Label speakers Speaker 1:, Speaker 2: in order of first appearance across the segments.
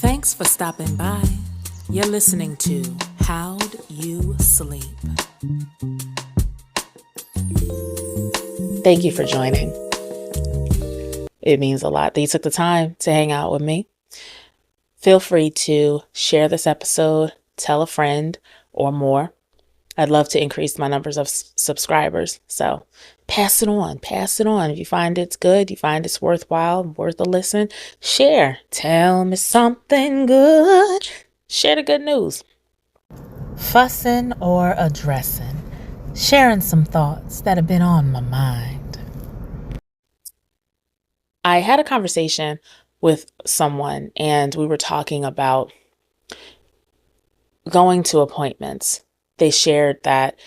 Speaker 1: Thanks for stopping by. You're listening to How'd You Sleep? Thank you for joining. It means a lot that you took the time to hang out with me. Feel free to share this episode, tell a friend or more. I'd love to increase my numbers of subscribers. So pass it on. If you find it's good, you find it's worthwhile, worth a listen, share. Tell me something good. Share the good news. Fussing or addressing. Sharing some thoughts that have been on my mind. I had a conversation with someone and we were talking about going to appointments. They shared that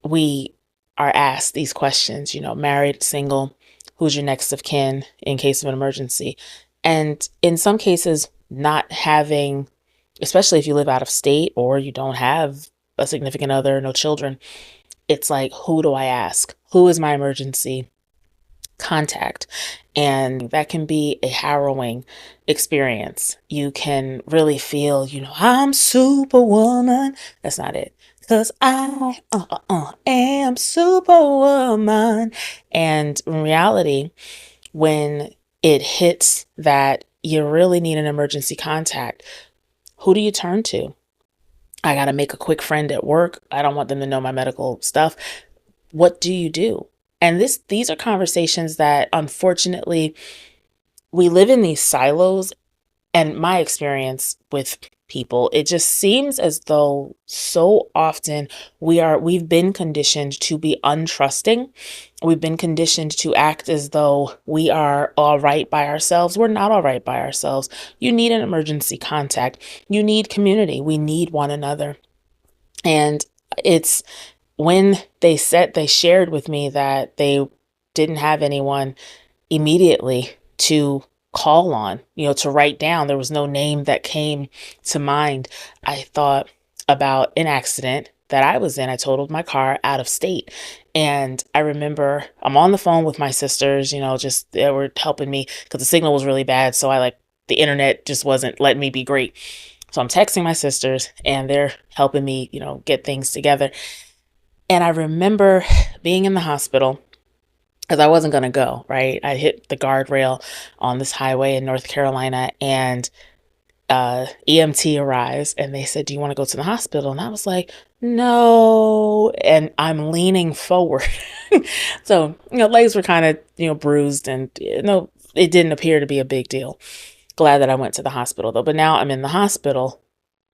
Speaker 1: we are asked these questions, married, single, who's your next of kin in case of an emergency. And in some cases, not having, especially if you live out of state or you don't have a significant other, no children, it's like, who do I ask? Who is my emergency contact? And that can be a harrowing experience. You can really feel, I'm superwoman. That's not it. Because I am superwoman. And in reality, when it hits that you really need an emergency contact, who do you turn to? I got to make a quick friend at work. I don't want them to know my medical stuff. What do you do? And these are conversations that, unfortunately, we live in these silos. And my experience with people, it just seems as though so often we've been conditioned to be untrusting. We've been conditioned to act as though we are all right by ourselves. We're not all right by ourselves. You need an emergency contact. You need community. We need one another. And it's when they shared with me that they didn't have anyone immediately to call on, to write down. There was no name that came to mind. I thought about an accident that I was in. I totaled my car out of state. And I remember I'm on the phone with my sisters, just they were helping me because the signal was really bad. So the internet just wasn't letting me be great. So I'm texting my sisters and they're helping me, get things together. And I remember being in the hospital because I wasn't going to go, right? I hit the guardrail on this highway in North Carolina and EMT arrives and they said, do you want to go to the hospital? And I was like, no. And I'm leaning forward. So, legs were kind of, bruised and, it didn't appear to be a big deal. Glad that I went to the hospital though. But now I'm in the hospital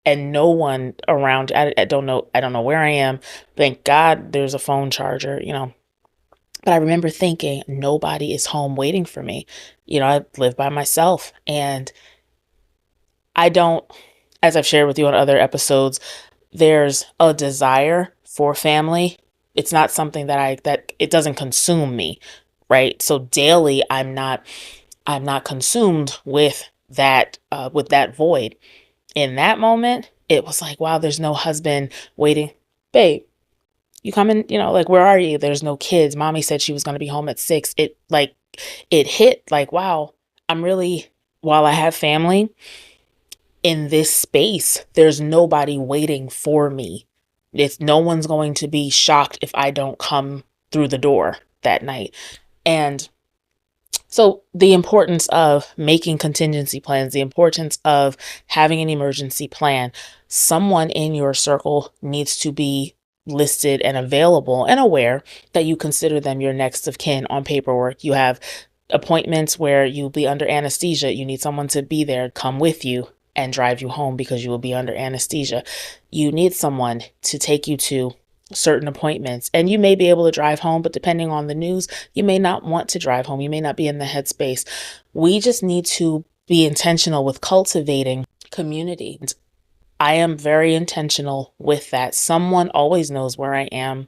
Speaker 1: and no one around. I don't know where I am. Thank God there's a phone charger, But I remember thinking, nobody is home waiting for me. I live by myself and I don't, as I've shared with you on other episodes, there's a desire for family. It's not something that it doesn't consume me, right? So daily, I'm not consumed with that void. In that moment, it was like, wow, there's no husband waiting. Babe, you coming? Where are you? There's no kids. Mommy said she was going to be home at 6. It hit like, wow, while I have family in this space, there's nobody waiting for me. No one's going to be shocked if I don't come through the door that night. And so the importance of making contingency plans, the importance of having an emergency plan, someone in your circle needs to be listed and available and aware that you consider them your next of kin on paperwork. You have appointments where you'll be under anesthesia. You need someone to be there, come with you and drive you home because you will be under anesthesia. You need someone to take you to certain appointments and you may be able to drive home, but depending on the news, you may not want to drive home. You may not be in the headspace. We just need to be intentional with cultivating community. I am very intentional with that. Someone always knows where I am.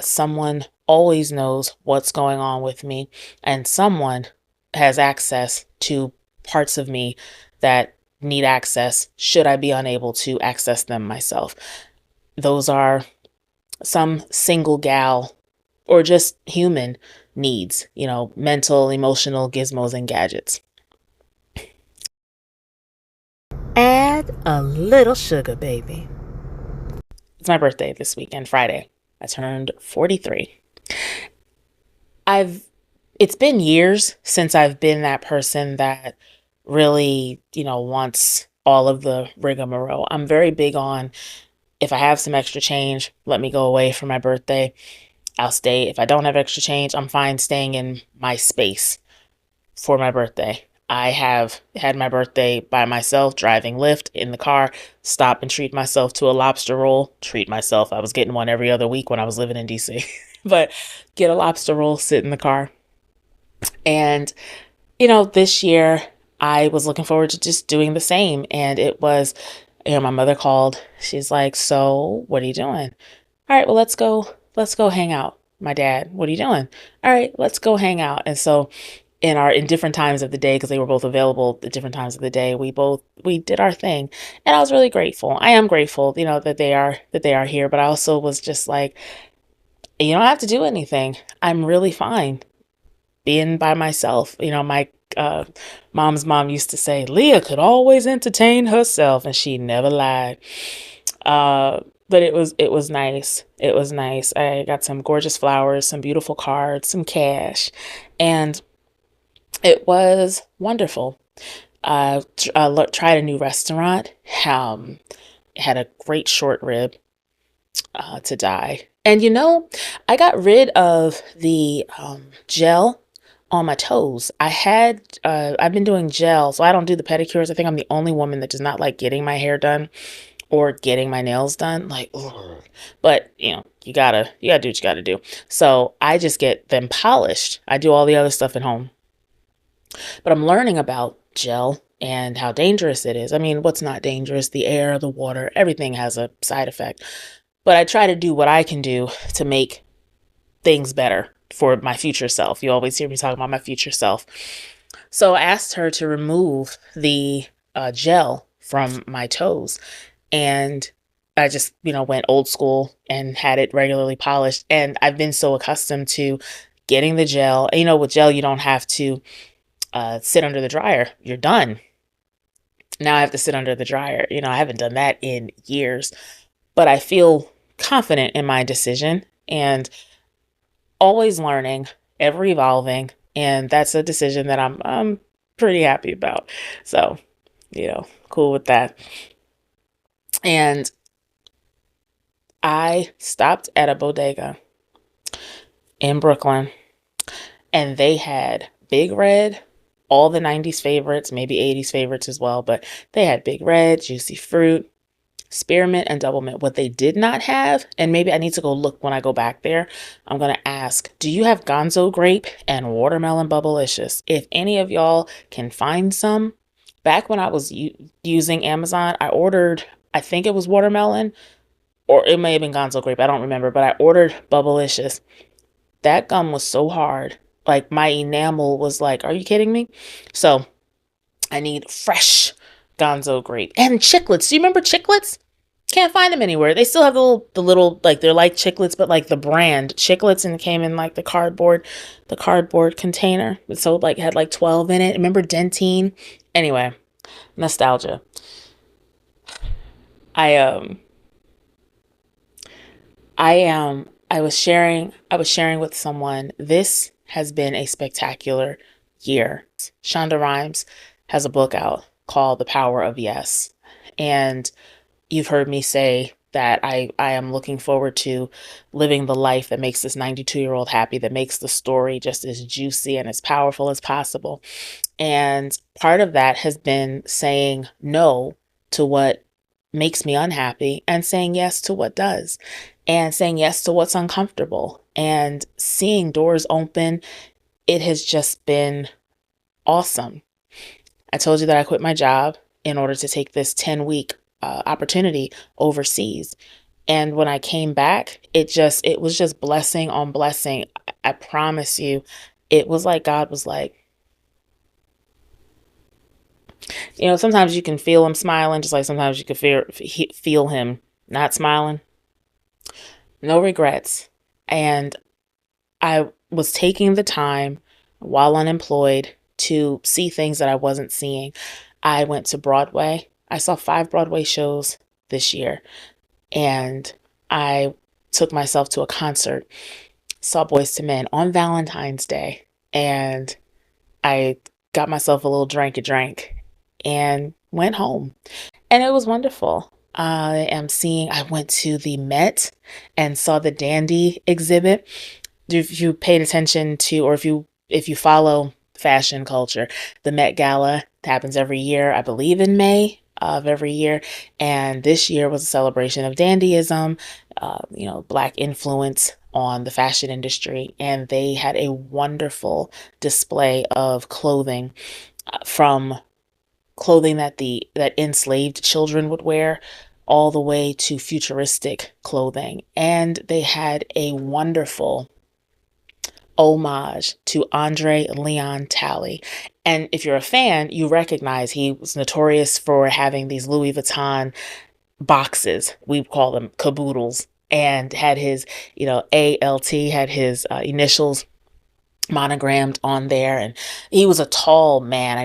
Speaker 1: Someone always knows what's going on with me, and someone has access to parts of me that need access should I be unable to access them myself. Those are some single gal or just human needs, mental, emotional gizmos and gadgets.
Speaker 2: Add a little sugar, baby.
Speaker 1: It's my birthday this weekend, Friday. I turned 43. I've It's been years since I've been that person that really, wants all of the rigmarole. I'm very big on, if I have some extra change, let me go away for my birthday. I'll stay. If I don't have extra change, I'm fine staying in my space for my birthday. I have had my birthday by myself, driving Lyft in the car, stop and treat myself to a lobster roll. Treat myself. I was getting one every other week when I was living in DC. But get a lobster roll, sit in the car. And, this year I was looking forward to just doing the same. And it was, my mother called. She's like, "So, what are you doing?" "All right, well, let's go hang out." "My dad, what are you doing?" "All right, let's go hang out." And so in different times of the day, because they were both available at different times of the day, we did our thing. And I was really grateful. I am grateful, that they are here, but I also was just like, you don't have to do anything. I'm really fine being by myself. My uh, mom's mom used to say Leah could always entertain herself, and she never lied. Uh, but it was nice. It was nice. I got some gorgeous flowers, some beautiful cards, some cash, and it was wonderful. Tried a new restaurant. Had a great short rib to die. And I got rid of the gel on my toes. I've been doing gel, so I don't do the pedicures. I think I'm the only woman that does not like getting my hair done or getting my nails done. Like, ugh. But you gotta do what you gotta do. So I just get them polished. I do all the other stuff at home. But I'm learning about gel and how dangerous it is. I mean, what's not dangerous? The air, the water, everything has a side effect. But I try to do what I can do to make things better for my future self. You always hear me talk about my future self. So I asked her to remove the gel from my toes. And I just, went old school and had it regularly polished. And I've been so accustomed to getting the gel. And, with gel, you don't have to sit under the dryer. You're done. Now I have to sit under the dryer. I haven't done that in years, but I feel confident in my decision and always learning, ever evolving. And that's a decision that I'm pretty happy about. So, cool with that. And I stopped at a bodega in Brooklyn, and they had Big Red, all the 90s favorites, maybe 80s favorites as well, but they had Big Red, Juicy Fruit, Spearmint, and Double Mint. What they did not have, and maybe I need to go look when I go back there, I'm going to ask, do you have Gonzo Grape and Watermelon Bubblicious? If any of y'all can find some, back when I was using Amazon, I ordered, I think it was watermelon, or it may have been Gonzo Grape, I don't remember, but I ordered Bubblicious. That gum was so hard. Like my enamel was like, are you kidding me? So I need fresh Gonzo Grape and Chiclets. Do you remember Chiclets? Can't find them anywhere. They still have the little like they're like Chiclets, but like the brand Chiclets, and it came in like the cardboard container. So like had like 12 in it. Remember Dentine? Anyway, nostalgia. I I was sharing with someone. This has been a spectacular year. Shonda Rhimes has a book out called The Power of Yes. And you've heard me say that I am looking forward to living the life that makes this 92-year-old happy, that makes the story just as juicy and as powerful as possible. And part of that has been saying no to what makes me unhappy and saying yes to what does, and saying yes to what's uncomfortable and seeing doors open. It has just been awesome. I told you that I quit my job in order to take this 10-week opportunity overseas. And when I came back, it was just blessing on blessing. I promise you, it was like God was like, sometimes you can feel him smiling, just like sometimes you can feel him not smiling. No regrets. And I was taking the time while unemployed to see things that I wasn't seeing. I went to Broadway. I saw 5 Broadway shows this year, and I took myself to a concert, saw Boys to Men on Valentine's Day, and I got myself a little drink and went home. And it was wonderful. I went to the Met and saw the Dandy exhibit. If you paid attention to, or if you follow fashion culture, the Met Gala happens every year, I believe in May of every year. And this year was a celebration of dandyism, Black influence on the fashion industry. And they had a wonderful display of clothing, from clothing that enslaved children would wear all the way to futuristic clothing. And they had a wonderful homage to Andre Leon Talley. And if you're a fan, you recognize he was notorious for having these Louis Vuitton boxes. We call them caboodles. And had his, ALT, had his initials monogrammed on there. And he was a tall man.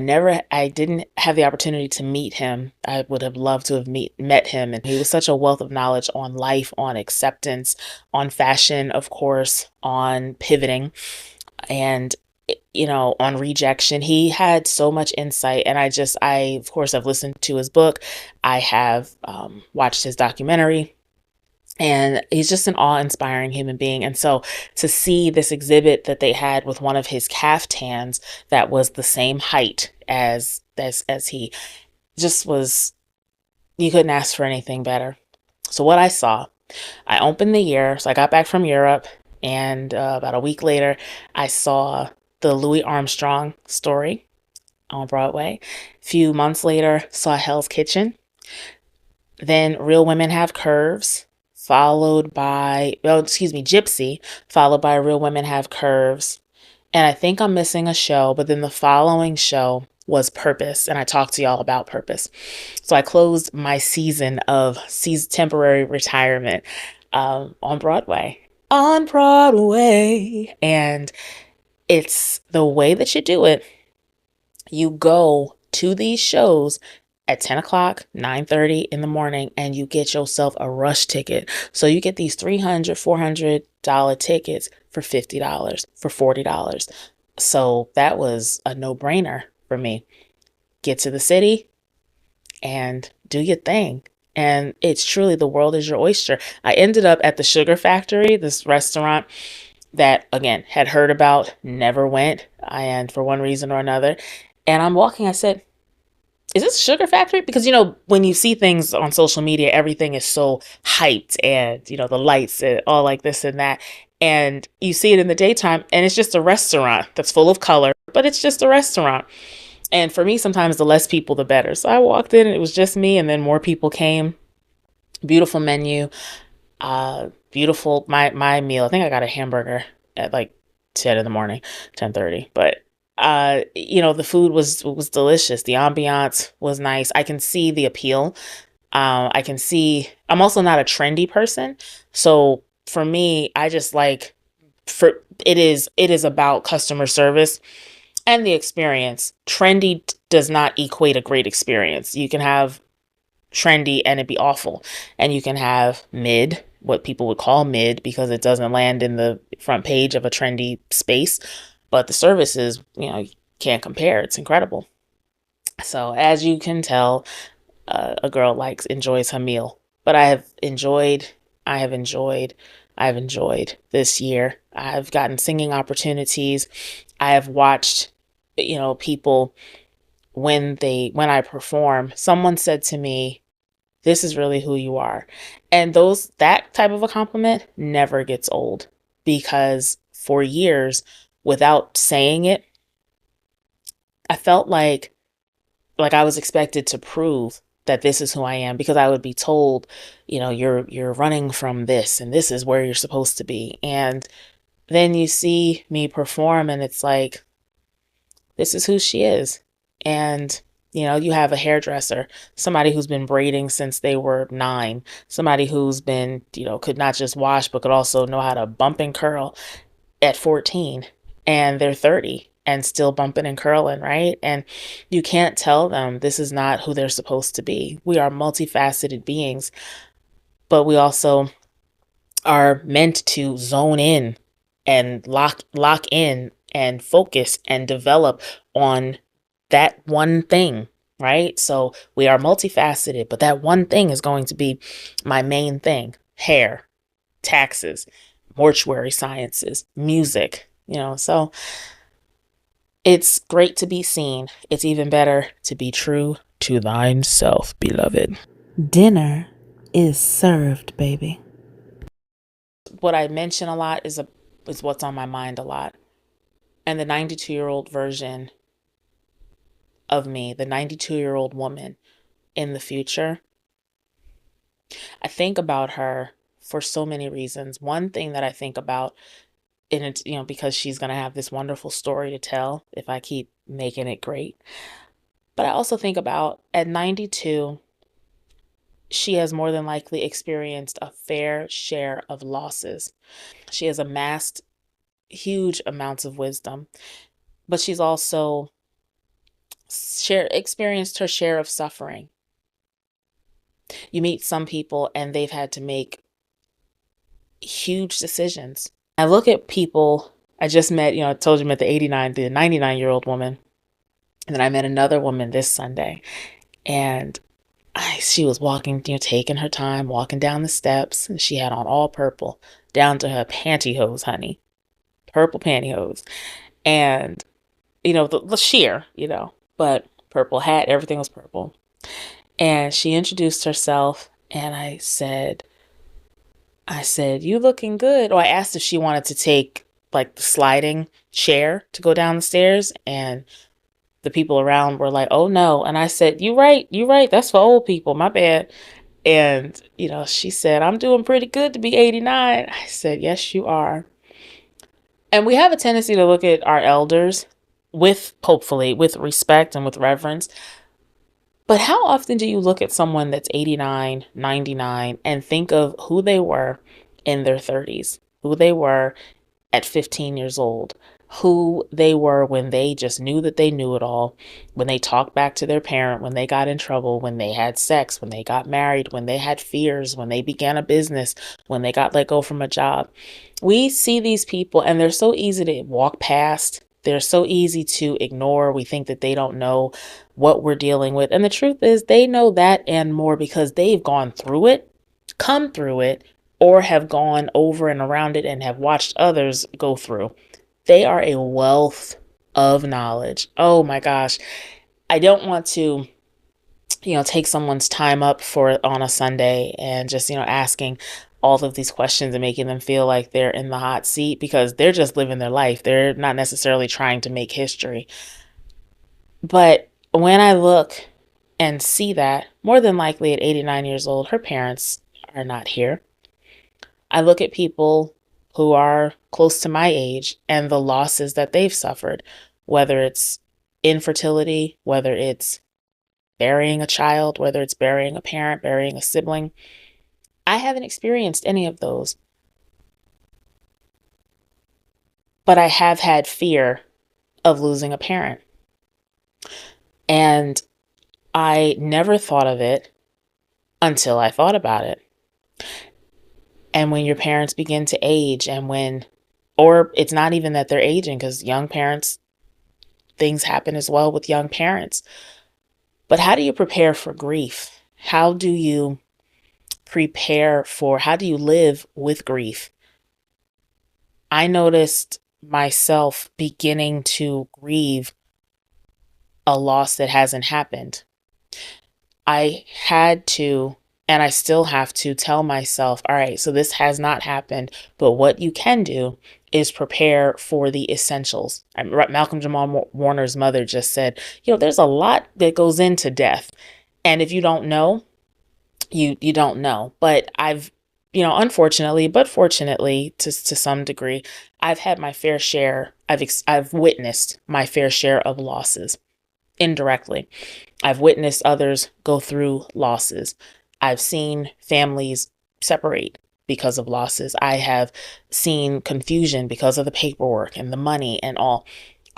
Speaker 1: I didn't have the opportunity to meet him. I would have loved to have met him. And he was such a wealth of knowledge on life, on acceptance, on fashion, of course, on pivoting, and on rejection. He had so much insight. And of course, I've listened to his book. I have watched his documentary. And he's just an awe-inspiring human being. And so to see this exhibit that they had with one of his caftans that was the same height as he, just was, you couldn't ask for anything better. So what I saw, I opened the year. So I got back from Europe, and about a week later, I saw the Louis Armstrong story on Broadway. A few months later, saw Hell's Kitchen. Then Real Women Have Curves, Gypsy, followed by Real Women Have Curves. And I think I'm missing a show, but then the following show was Purpose, and I talked to y'all about Purpose. So I closed my season of temporary retirement on Broadway. On Broadway. And it's the way that you do it. You go to these shows at 10 o'clock, 9:30 in the morning, and you get yourself a rush ticket. So you get these $300, $400 tickets for $50, for $40. So that was a no-brainer for me. Get to the city and do your thing. And it's truly, the world is your oyster. I ended up at the Sugar Factory, this restaurant that, again, had heard about, never went, and for one reason or another. And I'm walking, I said, is this Sugar Factory? Because, when you see things on social media, everything is so hyped, and, the lights and all like this and that. And you see it in the daytime, and it's just a restaurant that's full of color, but it's just a restaurant. And for me, sometimes the less people, the better. So I walked in and it was just me, and then more people came. Beautiful menu, beautiful, my meal. I think I got a hamburger at like 10 in the morning, 10:30, but the food was delicious. The ambiance was nice. I can see the appeal. I'm also not a trendy person. So for me, I just it is about customer service and the experience. Trendy does not equate a great experience. You can have trendy and it'd be awful. And you can have mid, what people would call mid, because it doesn't land in the front page of a trendy space. But the service is, you can't compare. It's incredible. So as you can tell, a girl enjoys her meal. But I have enjoyed this year. I've gotten singing opportunities. I have watched, people when I perform. Someone said to me, "This is really who you are." And that type of a compliment never gets old, because for years, without saying it, I felt like I was expected to prove that this is who I am, because I would be told, you're running from this, and this is where you're supposed to be. And then you see me perform, and it's like, this is who she is. And you have a hairdresser, somebody who's been braiding since they were 9, somebody who's been, could not just wash, but could also know how to bump and curl at 14, and they're 30. and still bumping and curling, right? And you can't tell them this is not who they're supposed to be. We are multifaceted beings, but we also are meant to zone in and lock in and focus and develop on that one thing, right? So we are multifaceted, but that one thing is going to be my main thing: hair, taxes, mortuary sciences, music, So it's great to be seen. It's even better to be true to thine self, beloved.
Speaker 2: Dinner is served, baby.
Speaker 1: What I mention a lot is what's on my mind a lot. And the 92-year-old version of me, the 92-year-old woman in the future, I think about her for so many reasons. One thing that I think about, and it's, because she's going to have this wonderful story to tell if I keep making it great. But I also think about at 92, she has more than likely experienced a fair share of losses. She has amassed huge amounts of wisdom, but she's also experienced her share of suffering. You meet some people and they've had to make huge decisions. I look at people I just met, I told you I met the 99-year-old woman. And then I met another woman this Sunday, and she was walking, taking her time, walking down the steps, and she had on all purple down to her pantyhose, honey, purple pantyhose. And, the sheer, but purple hat, everything was purple. And she introduced herself, and I said, you looking good. Or I asked if she wanted to take like the sliding chair to go down the stairs, and the people around were like, oh no. And I said, you right. That's for old people. My bad. And, she said, I'm doing pretty good to be 89. I said, yes, you are. And we have a tendency to look at our elders hopefully with respect and with reverence. But how often do you look at someone that's 89, 99 and think of who they were in their 30s, who they were at 15 years old, who they were when they just knew that they knew it all, when they talked back to their parent, when they got in trouble, when they had sex, when they got married, when they had fears, when they began a business, when they got let go from a job. We see these people and they're so easy to walk past. They're so easy to ignore. We think that they don't know what we're dealing with. And the truth is they know that and more because they've gone through it, come through it, or have gone over and around it and have watched others go through. They are a wealth of knowledge. Oh my gosh. I don't want to, take someone's time up on a Sunday and just, asking all of these questions and making them feel like they're in the hot seat, because they're just living their life. They're not necessarily trying to make history. But when I look and see that, more than likely at 89 years old, her parents are not here. I look at people who are close to my age and the losses that they've suffered, whether it's infertility, whether it's burying a child, whether it's burying a parent, burying a sibling. I haven't experienced any of those, but I have had fear of losing a parent. And I never thought of it until I thought about it. And when your parents begin to age or it's not even that they're aging, because young parents, things happen as well with young parents. But how do you prepare for grief? How do you live with grief? I noticed myself beginning to grieve a loss that hasn't happened. I had to, and I still have to tell myself, all right, so this has not happened, but what you can do is prepare for the essentials. Malcolm Jamal Warner's mother just said, there's a lot that goes into death. And if you don't know, you don't know. But I've, unfortunately, but fortunately to some degree, I've had my fair share. I've witnessed my fair share of losses indirectly. I've witnessed others go through losses. I've seen families separate because of losses. I have seen confusion because of the paperwork and the money and all.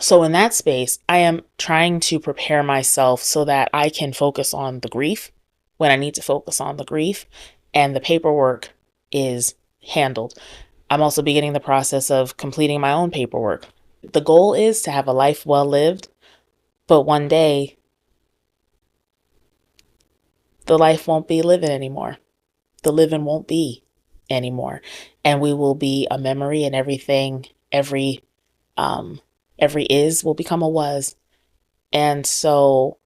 Speaker 1: So in that space, I am trying to prepare myself so that I can focus on the grief when I need to focus on the grief, and the paperwork is handled. I'm also beginning the process of completing my own paperwork. The goal is to have a life well lived, but one day the life won't be living anymore. The living won't be anymore. And we will be a memory, and everything, every is will become a was. And so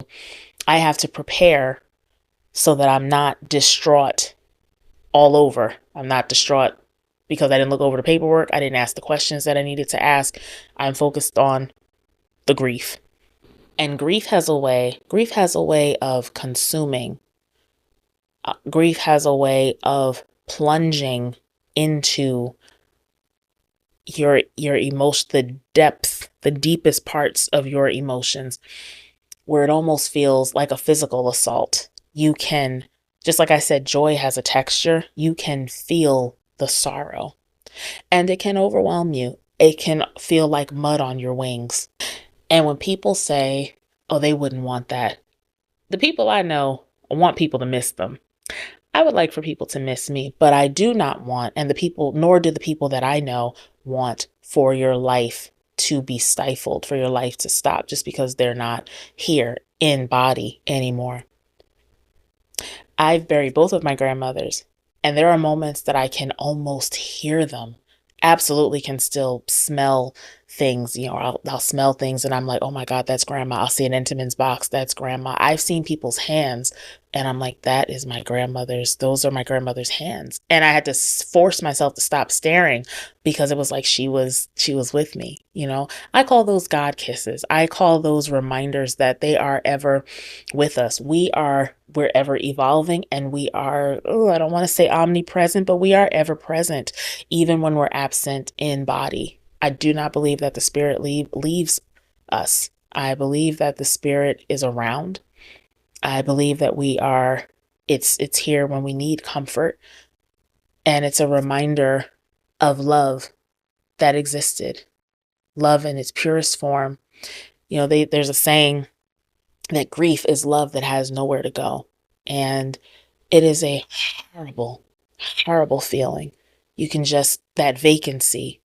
Speaker 1: I have to prepare so that I'm not distraught all over. I'm not distraught because I didn't look over the paperwork. I didn't ask the questions that I needed to ask. I'm focused on the grief. And grief has a way of consuming. Grief has a way of plunging into your emotion, the depth, the deepest parts of your emotions, where it almost feels like a physical assault. You can, just like I said, joy has a texture. You can feel the sorrow, and it can overwhelm you. It can feel like mud on your wings. And when people say, oh, they wouldn't want that, the people I know want people to miss them. I would like for people to miss me, but I do not want, and the people, nor do the people that I know want for your life to be stifled, for your life to stop just because they're not here in body anymore. I've buried both of my grandmothers, and there are moments that I can almost hear them. Absolutely can still smell things. I'll smell things and I'm like, oh my God, that's grandma. I'll see an Entenmann's box. That's grandma. I've seen people's hands and I'm like, that is my grandmother's. Those are my grandmother's hands. And I had to force myself to stop staring because it was like she was with me. I call those God kisses. I call those reminders that they are ever with us. We're ever evolving, and we are, I don't want to say omnipresent, but we are ever present, even when we're absent in body. I do not believe that the spirit leaves us. I believe that the spirit is around. I believe that it's here when we need comfort. And it's a reminder of love that existed, love in its purest form. There's a saying that grief is love that has nowhere to go. And it is a horrible, horrible feeling. That vacancy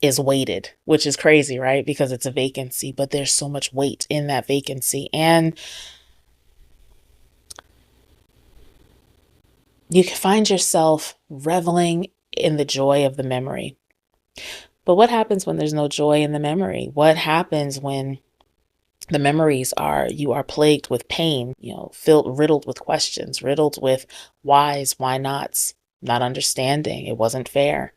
Speaker 1: is weighted, which is crazy, right? Because it's a vacancy, but there's so much weight in that vacancy. And you can find yourself reveling in the joy of the memory. But what happens when there's no joy in the memory? What happens when the memories you are plagued with pain, riddled with questions, riddled with whys, why nots, not understanding, it wasn't fair?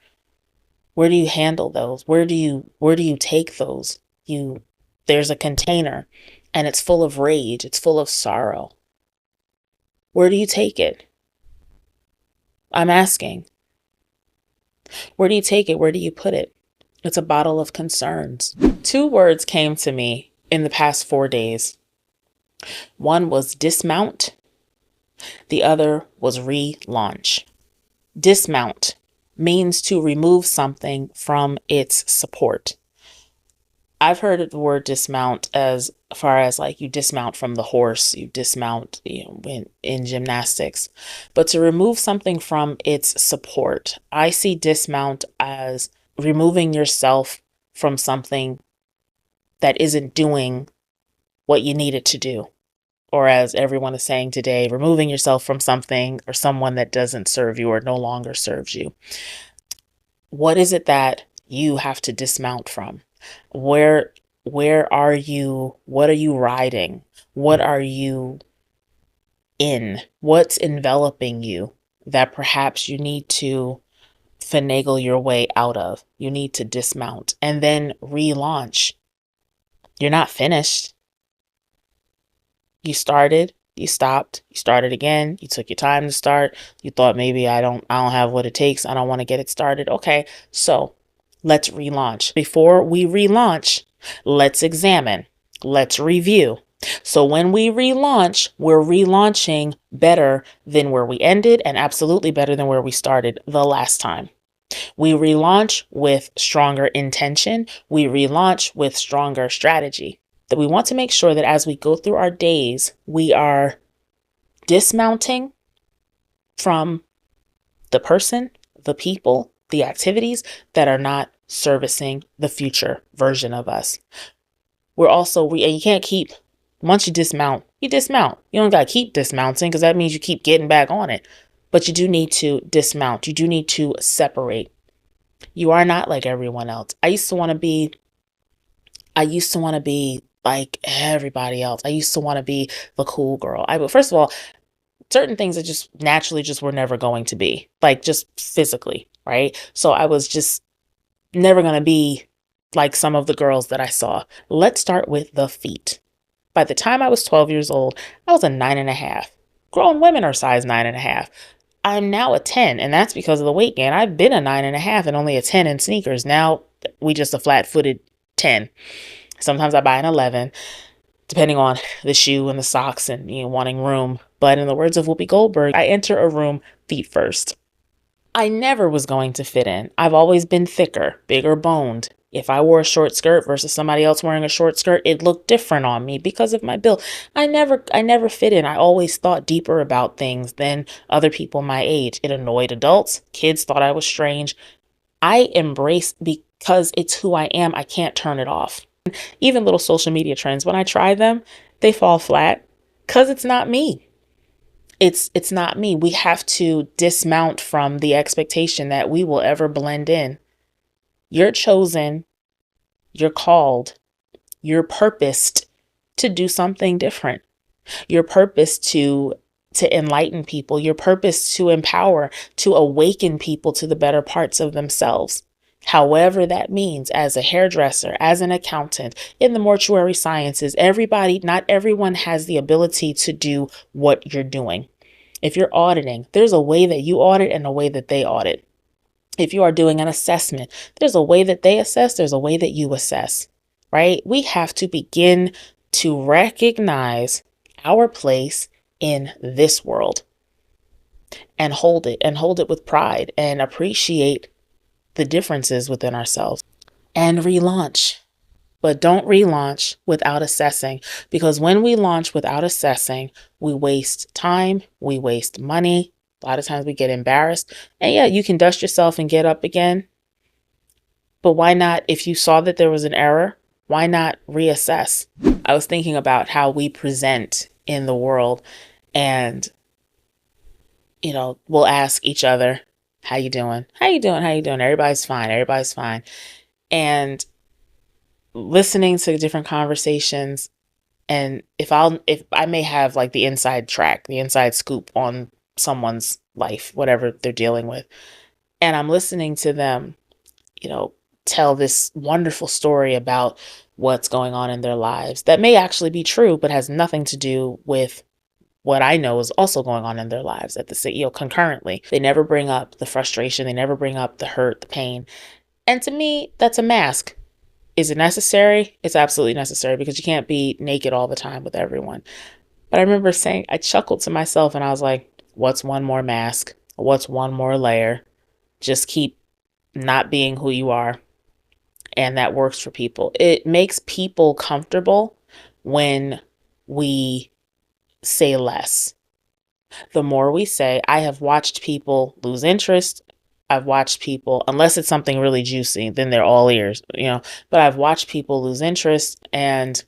Speaker 1: Where do you handle those? Where do you take those? There's a container and it's full of rage. It's full of sorrow. Where do you take it? I'm asking. Where do you take it? Where do you put it? It's a bottle of concerns. 2 words came to me in the past 4 days. One was dismount. The other was relaunch. Dismount means to remove something from its support. I've heard the word dismount as far as like you dismount from the horse, you dismount, in gymnastics. But to remove something from its support, I see dismount as removing yourself from something that isn't doing what you need it to do. Or as everyone is saying today, removing yourself from something or someone that doesn't serve you or no longer serves you. What is it that you have to dismount from? Where are you? What are you riding? What are you in? What's enveloping you that perhaps you need to finagle your way out of? You need to dismount and then relaunch. You're not finished. You started, you stopped, you started again, you took your time to start. You thought maybe I don't have what it takes. I don't want to get it started. Okay, so let's relaunch. Before we relaunch, let's examine, let's review. So when we relaunch, we're relaunching better than where we ended and absolutely better than where we started the last time. We relaunch with stronger intention. We relaunch with stronger strategy. That we want to make sure that as we go through our days, we are dismounting from the person, the people, the activities that are not servicing the future version of us. We're also, and you can't keep, once you dismount, you dismount. You don't got to keep dismounting because that means you keep getting back on it. But you do need to dismount. You do need to separate. You are not like everyone else. I used to want to be like everybody else. I used to want to be the cool girl. But first of all, certain things that just naturally just were never going to be, like just physically, right? So I was just never going to be like some of the girls that I saw. Let's start with the feet. By the time I was 12 years old, I was a 9.5. Grown women are size 9.5. I'm now a 10, and that's because of the weight gain. I've been a 9.5 and only a 10 in sneakers. Now we just a flat-footed 10. Sometimes I buy an 11, depending on the shoe and the socks and wanting room. But in the words of Whoopi Goldberg, I enter a room feet first. I never was going to fit in. I've always been thicker, bigger boned. If I wore a short skirt versus somebody else wearing a short skirt, it looked different on me because of my build. I never fit in. I always thought deeper about things than other people my age. It annoyed adults. Kids thought I was strange. I embrace because it's who I am. I can't turn it off. Even little social media trends, when I try them, they fall flat because it's not me. It's not me. We have to dismount from the expectation that we will ever blend in. You're chosen, you're called, you're purposed to do something different. You're purposed to enlighten people. You're purposed to empower, to awaken people to the better parts of themselves. However that means, as a hairdresser, as an accountant, in the mortuary sciences, not everyone has the ability to do what you're doing. If you're auditing, there's a way that you audit and a way that they audit. If you are doing an assessment, there's a way that they assess, there's a way that you assess, right? We have to begin to recognize our place in this world and hold it with pride and appreciate the differences within ourselves and relaunch. But don't relaunch without assessing, because when we launch without assessing, we waste time, we waste money. A lot of times we get embarrassed. And yeah, you can dust yourself and get up again. But why not, if you saw that there was an error, why not reassess? I was thinking about how we present in the world, and, we'll ask each other, how you doing? How you doing? How you doing? Everybody's fine. Everybody's fine. And listening to different conversations, and if I may have like the inside track, the inside scoop on someone's life, whatever they're dealing with, and I'm listening to them, tell this wonderful story about what's going on in their lives that may actually be true, but has nothing to do with what I know is also going on in their lives at the concurrently. They never bring up the frustration. They never bring up the hurt, the pain. And to me, that's a mask. Is it necessary? It's absolutely necessary, because you can't be naked all the time with everyone. But I remember I chuckled to myself and I was like, what's one more mask? What's one more layer? Just keep not being who you are. And that works for people. It makes people comfortable when we say less. The more we say, I have watched people lose interest. I've watched people, unless it's something really juicy, then they're all ears, but I've watched people lose interest and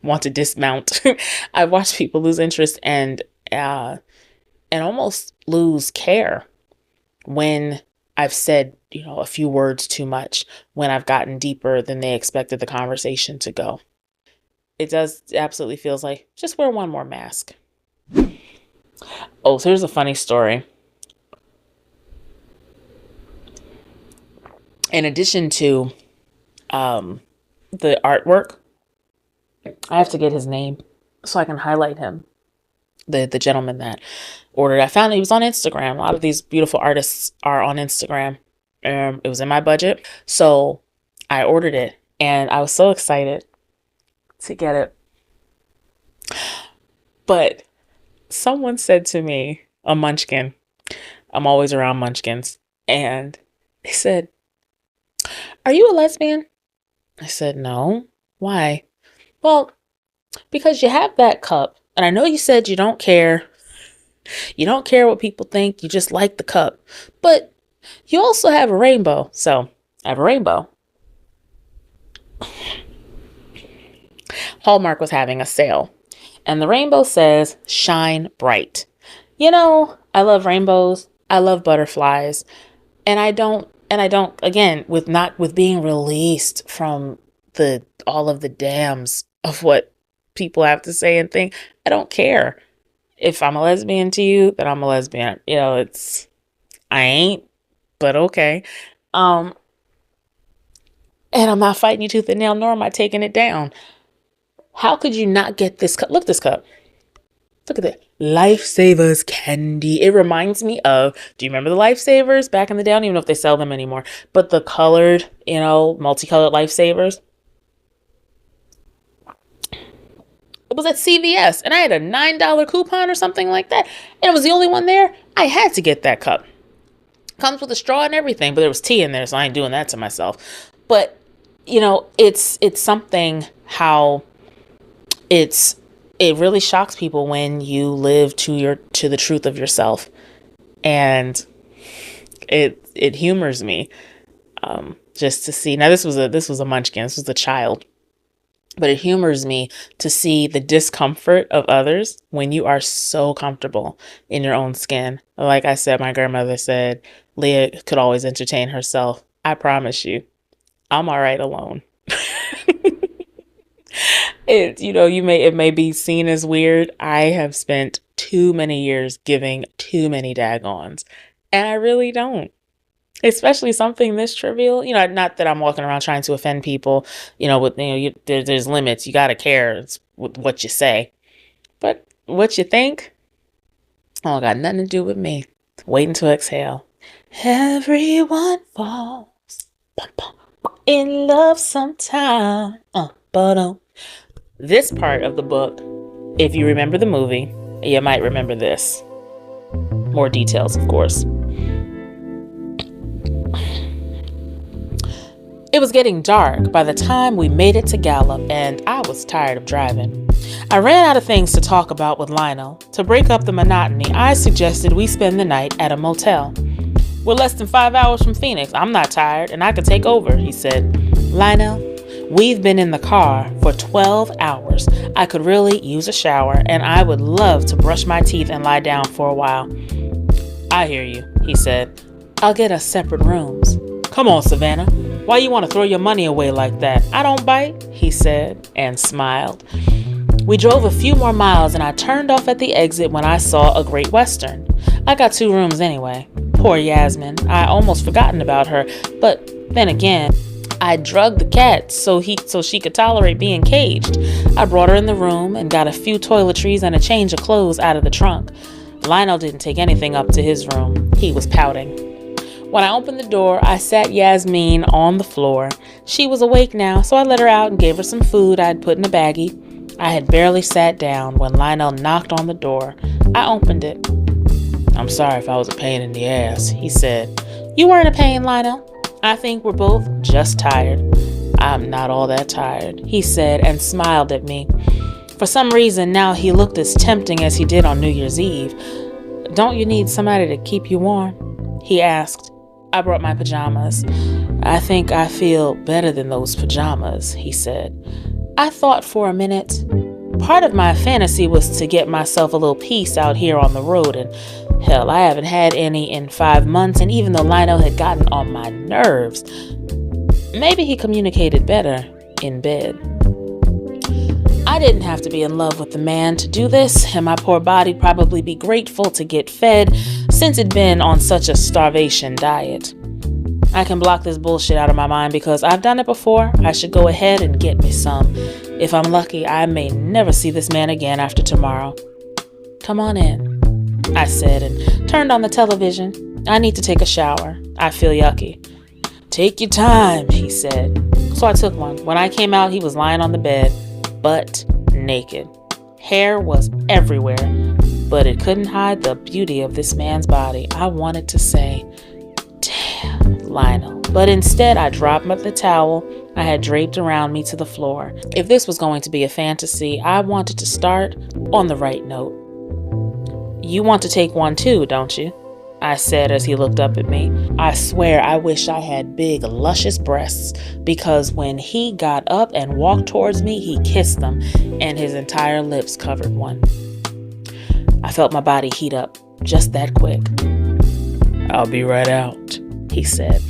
Speaker 1: want to dismount. I've watched people lose interest and almost lose care when I've said, a few words too much, when I've gotten deeper than they expected the conversation to go. It absolutely feels like, just wear one more mask. Oh, so here's a funny story. In addition to the artwork, I have to get his name so I can highlight him. The gentleman that ordered, I found he was on Instagram. A lot of these beautiful artists are on Instagram. It was in my budget, so I ordered it, and I was so excited to get it. But someone said to me, a munchkin, I'm always around munchkins, And they said, "Are you a lesbian?" I said, "No." "Why?" "Well, because you have that cup, and I know you said you don't care. You don't care what people think. You just like the cup. But you also have a rainbow." So I have a rainbow. Hallmark was having a sale, and the rainbow says, "Shine bright." I love rainbows. I love butterflies. And I don't, again, with being released from all of the dams of what people have to say and think, I don't care. If I'm a lesbian to you, then I'm a lesbian. I ain't, but okay. Um, and I'm not fighting you tooth and nail, nor am I taking it down. How could you not get this cup? Look at this cup. Look at that. Lifesavers candy. It reminds me of, do you remember the Lifesavers back in the day? I don't even know if they sell them anymore. But the colored, multicolored Lifesavers. It was at CVS, and I had a $9 coupon or something like that. And it was the only one there. I had to get that cup. Comes with a straw and everything, but there was tea in there, so I ain't doing that to myself. But, it's something how it really shocks people when you live to the truth of yourself. And it humors me, just to see. Now this was a munchkin. This was a child. But it humors me to see the discomfort of others when you are so comfortable in your own skin. Like I said, my grandmother said Leah could always entertain herself. I promise you, I'm all right alone. It may be seen as weird. I have spent too many years giving too many daggons, and I really don't. Especially something this trivial, not that I'm walking around trying to offend people, there's limits. You got to care. It's with what you say. But what you think, got nothing to do with me. Waiting to exhale. Everyone falls in love sometime. This part of the book, if you remember the movie, you might remember this. More details, of course. It was getting dark by the time we made it to Gallup, and I was tired of driving. I ran out of things to talk about with Lionel. To break up the monotony, I suggested we spend the night at a motel. "We're less than 5 hours from Phoenix. I'm not tired, and I could take over," he said. "Lionel, we've been in the car for 12 hours. I could really use a shower, and I would love to brush my teeth and lie down for a while." "I hear you," he said. "I'll get us separate rooms." "Come on, Savannah. Why you want to throw your money away like that? I don't bite," he said, and smiled. We drove a few more miles, and I turned off at the exit when I saw a Great Western. I got 2 rooms anyway. Poor Yasmin. I almost forgotten about her, but then again, I drugged the cat so she could tolerate being caged. I brought her in the room and got a few toiletries and a change of clothes out of the trunk. Lionel didn't take anything up to his room. He was pouting. When I opened the door, I sat Yasmin on the floor. She was awake now, so I let her out and gave her some food I'd put in a baggie. I had barely sat down when Lionel knocked on the door. I opened it. "I'm sorry if I was a pain in the ass," he said. "You weren't a pain, Lionel. I think we're both just tired." "I'm not all that tired," he said, and smiled at me. For some reason, now he looked as tempting as he did on New Year's Eve. "Don't you need somebody to keep you warm?" he asked. I brought my pajamas. "I think I feel better than those pajamas," he said. I thought for a minute. Part of my fantasy was to get myself a little peace out here on the road, and hell, I haven't had any in 5 months, and even though Lionel had gotten on my nerves, maybe he communicated better in bed. I didn't have to be in love with the man to do this, and my poor body'd probably be grateful to get fed since it'd been on such a starvation diet. I can block this bullshit out of my mind because I've done it before. I should go ahead and get me some. If I'm lucky, I may never see this man again after tomorrow. "Come on in," I said, and turned on the television. "I need to take a shower. I feel yucky." "Take your time," he said. So I took one. When I came out, he was lying on the bed, butt naked. Hair was everywhere, but it couldn't hide the beauty of this man's body. I wanted to say, "Damn." Yeah, Lionel. But instead, I dropped the towel I had draped around me to the floor. If this was going to be a fantasy, I wanted to start on the right note. You want to take one too, don't you? I said as he looked up at me. I swear I wish I had big, luscious breasts, because when he got up and walked towards me, he kissed them, and his entire lips covered one. I felt my body heat up just that quick. I'll be right out, he said.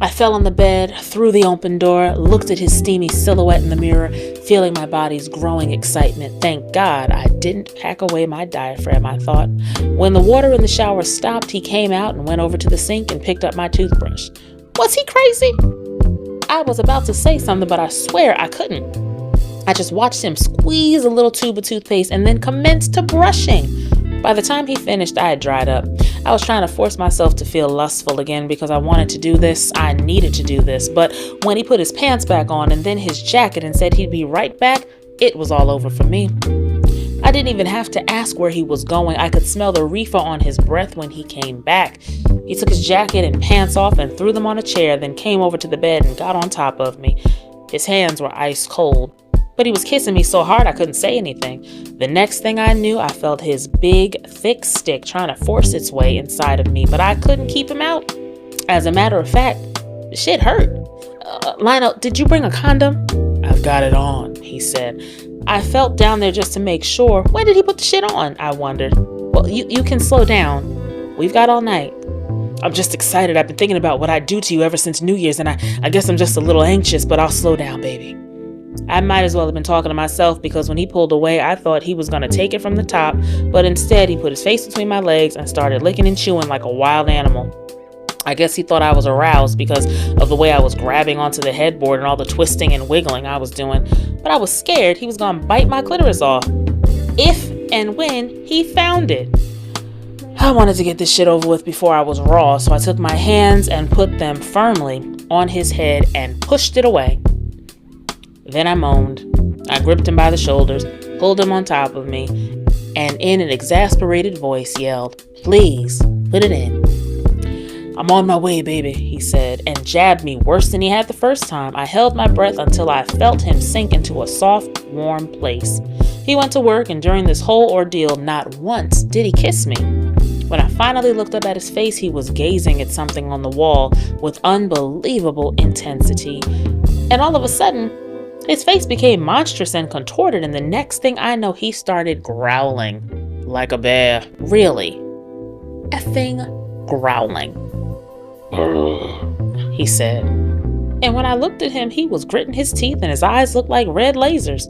Speaker 1: I fell on the bed, through the open door, looked at his steamy silhouette in the mirror, feeling my body's growing excitement. Thank God I didn't pack away my diaphragm, I thought. When the water in the shower stopped, he came out and went over to the sink and picked up my toothbrush. Was he crazy? I was about to say something, but I swear I couldn't. I just watched him squeeze a little tube of toothpaste and then commence to brushing. By the time he finished, I had dried up. I was trying to force myself to feel lustful again because I wanted to do this. I needed to do this. But when he put his pants back on and then his jacket and said he'd be right back, it was all over for me. I didn't even have to ask where he was going. I could smell the reefer on his breath when he came back. He took his jacket and pants off and threw them on a chair, then came over to the bed and got on top of me. His hands were ice cold, but he was kissing me so hard I couldn't say anything. The next thing I knew, I felt his big, thick stick trying to force its way inside of me, but I couldn't keep him out. As a matter of fact, the shit hurt. Lionel, did you bring a condom? I've got it on, he said. I felt down there just to make sure. When did he put the shit on? I wondered. Well, you can slow down. We've got all night. I'm just excited. I've been thinking about what I'd do to you ever since New Year's, and I guess I'm just a little anxious, but I'll slow down, baby. I might as well have been talking to myself, because when he pulled away, I thought he was going to take it from the top, but instead he put his face between my legs and started licking and chewing like a wild animal. I guess he thought I was aroused because of the way I was grabbing onto the headboard and all the twisting and wiggling I was doing, but I was scared he was going to bite my clitoris off if and when he found it. I wanted to get this shit over with before I was raw, so I took my hands and put them firmly on his head and pushed it away. Then I moaned. I gripped him by the shoulders, pulled him on top of me, and in an exasperated voice yelled, "Please, put it in." "I'm on my way, baby," he said, and jabbed me worse than he had the first time. I held my breath until I felt him sink into a soft, warm place. He went to work, and during this whole ordeal, not once did he kiss me. When I finally looked up at his face, he was gazing at something on the wall with unbelievable intensity. And all of a sudden, his face became monstrous and contorted, and the next thing I know, he started growling like a bear. Really, effing growling, he said. And when I looked at him, he was gritting his teeth and his eyes looked like red lasers.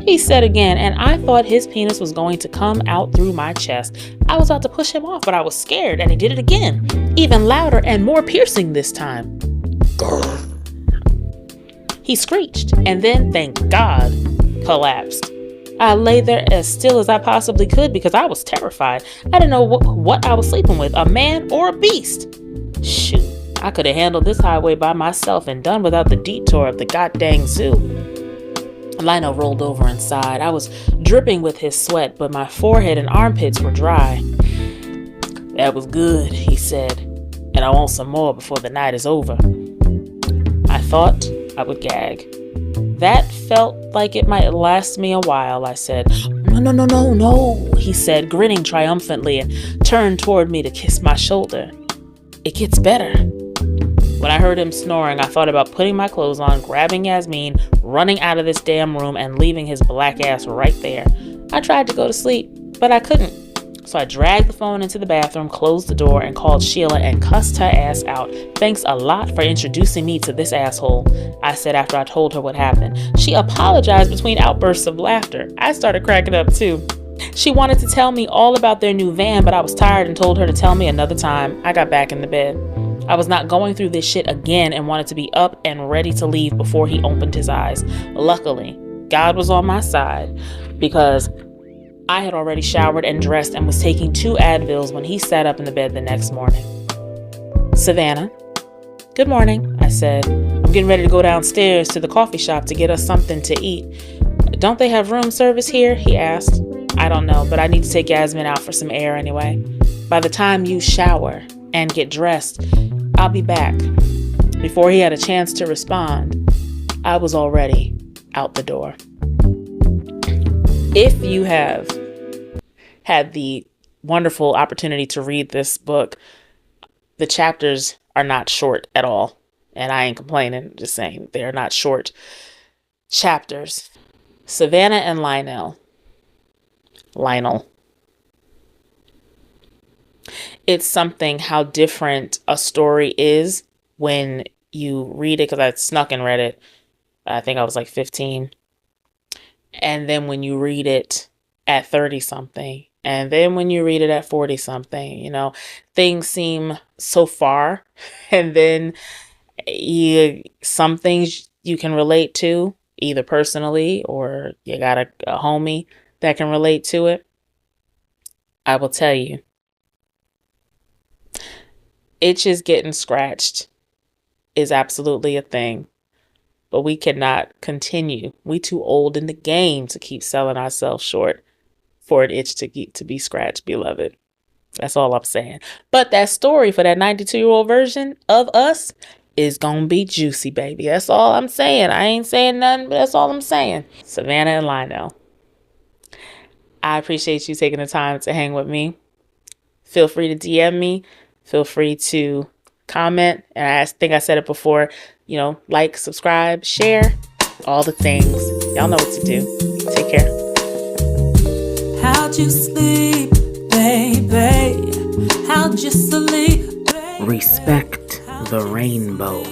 Speaker 1: He said again, and I thought his penis was going to come out through my chest. I was about to push him off, but I was scared, and he did it again, even louder and more piercing this time. He screeched, and then, thank God, collapsed. I lay there as still as I possibly could because I was terrified. I didn't know what I was sleeping with, a man or a beast. Shoot, I could have handled this highway by myself and done without the detour of the goddamn zoo. Lionel rolled over and sighed. I was dripping with his sweat, but my forehead and armpits were dry. "That was good," he said, "and I want some more before the night is over." I thought I would gag. "That felt like it might last me a while," I said. No, he said, grinning triumphantly, and turned toward me to kiss my shoulder. "It gets better." When I heard him snoring, I thought about putting my clothes on, grabbing Yasmin, running out of this damn room, and leaving his black ass right there. I tried to go to sleep, but I couldn't. So I dragged the phone into the bathroom, closed the door, and called Sheila and cussed her ass out. "Thanks a lot for introducing me to this asshole," I said after I told her what happened. She apologized between outbursts of laughter. I started cracking up too. She wanted to tell me all about their new van, but I was tired and told her to tell me another time. I got back in the bed. I was not going through this shit again and wanted to be up and ready to leave before he opened his eyes. Luckily, God was on my side because I had already showered and dressed and was taking 2 Advils when he sat up in the bed the next morning. "Savannah." "Good morning," I said. "I'm getting ready to go downstairs to the coffee shop to get us something to eat. Don't they have room service here?" he asked. "I don't know, but I need to take Yasmin out for some air anyway. By the time you shower, and get dressed. I'll be back. Before he had a chance to respond, I was already out the door. If you have had the wonderful opportunity to read this book, the chapters are not short at all. And I ain't complaining, just saying they're not short chapters. Savannah and Lionel. It's something how different a story is when you read it, because I snuck and read it. I think I was like 15. And then when you read it at 30 something, and then when you read it at 40 something, things seem so far. And then some things you can relate to, either personally or you got a homie that can relate to it. I will tell you, itches getting scratched is absolutely a thing, but we cannot continue. We too old in the game to keep selling ourselves short for an itch to be scratched, beloved. That's all I'm saying. But that story for that 92-year-old version of us is gonna be juicy, baby. That's all I'm saying. I ain't saying nothing, but that's all I'm saying. Savannah and Lionel. I appreciate you taking the time to hang with me. Feel free to DM me. Feel free to comment. And I think I said it before, like, subscribe, share, all the things. Y'all know what to do. Take care.
Speaker 2: How'd you sleep, baby? How'd you sleep, baby?
Speaker 1: Respect the rainbow.